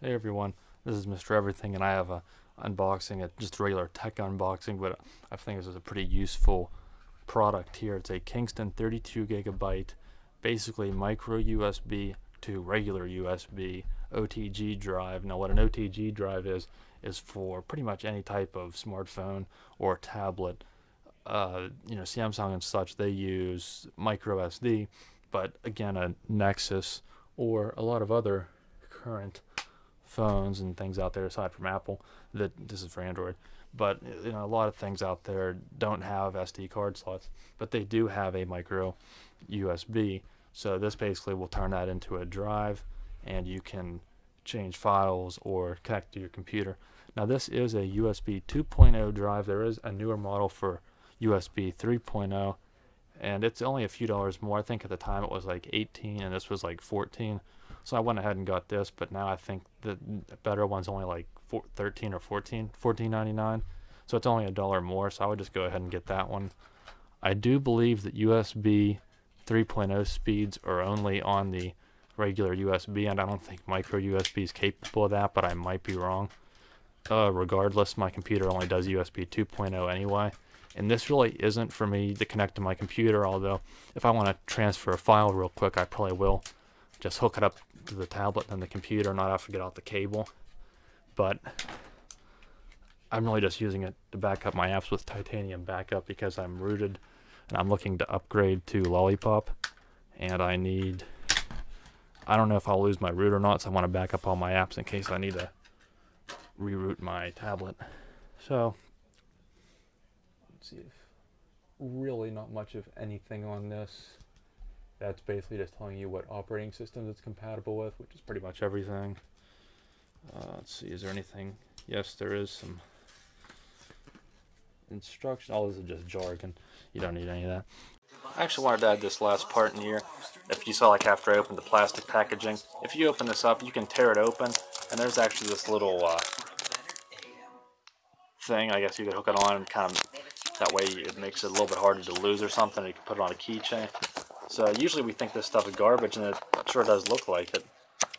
Hey everyone, this is Mr. Everything, and I have a unboxing, just a regular tech unboxing, but I think this is a pretty useful product here. It's a Kingston 32GB, basically micro USB to regular USB OTG drive. Now what an OTG drive is for pretty much any type of smartphone or tablet. Samsung and such, they use micro SD, but again, a Nexus or a lot of other current phones and things out there aside from Apple, that this is for Android, but a lot of things out there don't have SD card slots, but they do have a micro USB. So this basically will turn that into a drive, and you can change files or connect to your computer. Now this is a USB 2.0 drive. There is a newer model for USB 3.0, and it's only a few dollars more. I think at the time it was like 18 and this was like 14. So I went ahead and got this, but now I think the better one's only like 13 or 14.99. So it's only $1 more, so I would just go ahead and get that one. I do believe that USB 3.0 speeds are only on the regular USB, and I don't think micro USB is capable of that, but I might be wrong. Regardless, my computer only does USB 2.0 anyway, and this really isn't for me to connect to my computer, although if I want to transfer a file real quick, I probably will. Just hook it up to the tablet and the computer, not have to get out the cable. But I'm really just using it to back up my apps with titanium backup because I'm rooted and I'm looking to upgrade to Lollipop, and I don't know if I'll lose my root or not, so I want to back up all my apps in case I need to reroute my tablet. So let's see, if really not much of anything on this. That's basically just telling you what operating systems it's compatible with, which is pretty much everything. Let's see, is there anything? Yes, there is some instruction. All this is just jargon. You don't need any of that. I actually wanted to add this last part in here. If you saw, like after I opened the plastic packaging, if you open this up, you can tear it open, and there's actually this little thing. I guess you could hook it on and kind of, that way it makes it a little bit harder to lose or something. You can put it on a keychain. So usually we think this stuff is garbage, and it sure does look like it.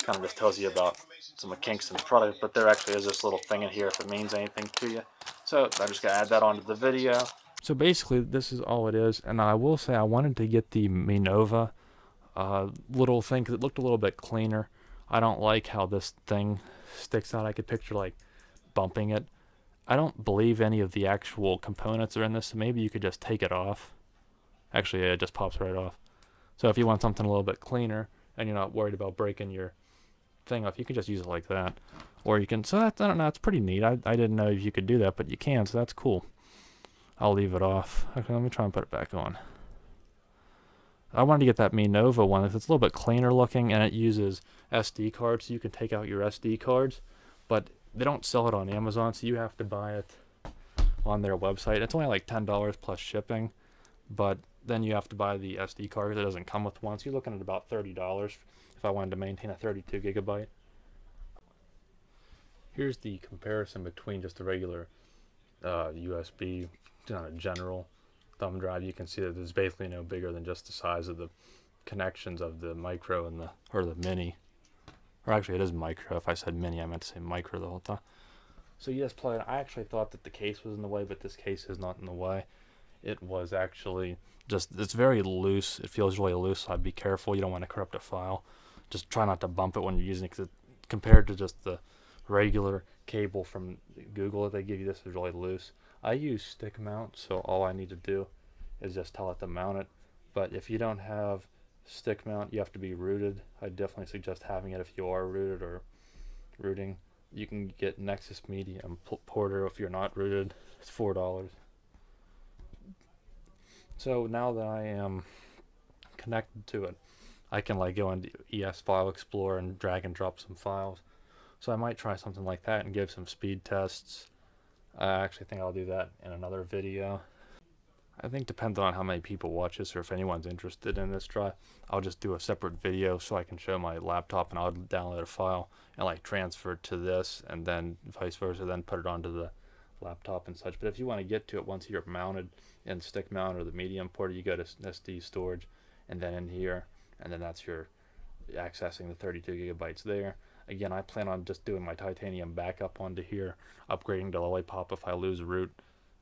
Kind of just tells you about some of Kingston's products, but there actually is this little thing in here if it means anything to you. So I'm just going to add that onto the video. So basically this is all it is, and I will say I wanted to get the Minova little thing because it looked a little bit cleaner. I don't like how this thing sticks out. I could picture like bumping it. I don't believe any of the actual components are in this, so maybe you could just take it off. Actually, it just pops right off. So if you want something a little bit cleaner and you're not worried about breaking your thing off, you can just use it like that. Or you can, so that's, I don't know, it's pretty neat. I didn't know if you could do that, but you can, so that's cool. I'll leave it off. Okay, let me try and put it back on. I wanted to get that Minova one. It's a little bit cleaner looking, and it uses SD cards, so you can take out your SD cards, but they don't sell it on Amazon, so you have to buy it on their website. It's only like $10 plus shipping, but then you have to buy the SD card. It doesn't come with one, so you're looking at about $30 if I wanted to maintain a 32GB. Here's the comparison between just a regular USB, general thumb drive. You can see that it's basically no bigger than just the size of the connections of the micro and the mini. Or actually, it is micro. If I said mini, I meant to say micro the whole time. So you just plug it. I actually thought that the case was in the way, but this case is not in the way. It was actually just, it's very loose. It feels really loose, so I'd be careful. You don't want to corrupt a file. Just try not to bump it when you're using it, because compared to just the regular cable from Google that they give you, this is really loose. I use Stickmount, so all I need to do is just tell it to mount it. But if you don't have Stickmount, you have to be rooted. I definitely suggest having it if you are rooted or rooting. You can get Nexus Media Importer if you're not rooted. It's $4. So now that I am connected to it, I can like go into ES File Explorer and drag and drop some files. So I might try something like that and give some speed tests. I actually think I'll do that in another video. I think depending on how many people watch this or if anyone's interested in this drive, I'll just do a separate video so I can show my laptop and I'll download a file and like transfer it to this and then vice versa, then put it onto the laptop and such. But if you want to get to it once you're mounted in Stickmount or the Media Importer, you go to SD storage and then in here, and then that's your accessing the 32GB there. Again, I plan on just doing my titanium backup onto here, upgrading to Lollipop if I lose root.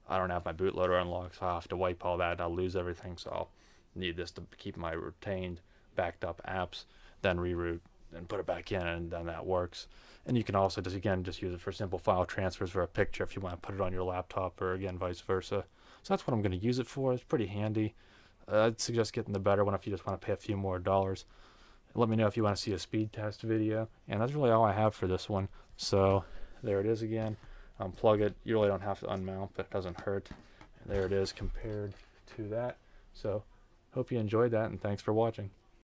I don't have my bootloader unlocked, so I'll have to wipe all that. I'll lose everything, so I'll need this to keep my retained, backed up apps, then reroute and put it back in, and then that works. And you can also just, again, just use it for simple file transfers for a picture if you want to put it on your laptop, or again, vice versa. So that's what I'm going to use it for. It's pretty handy. I'd suggest getting the better one if you just want to pay a few more dollars. Let me know if you want to see a speed test video. And that's really all I have for this one. So there it is again. Unplug it. You really don't have to unmount, but it doesn't hurt. And there it is compared to that. So hope you enjoyed that, and thanks for watching.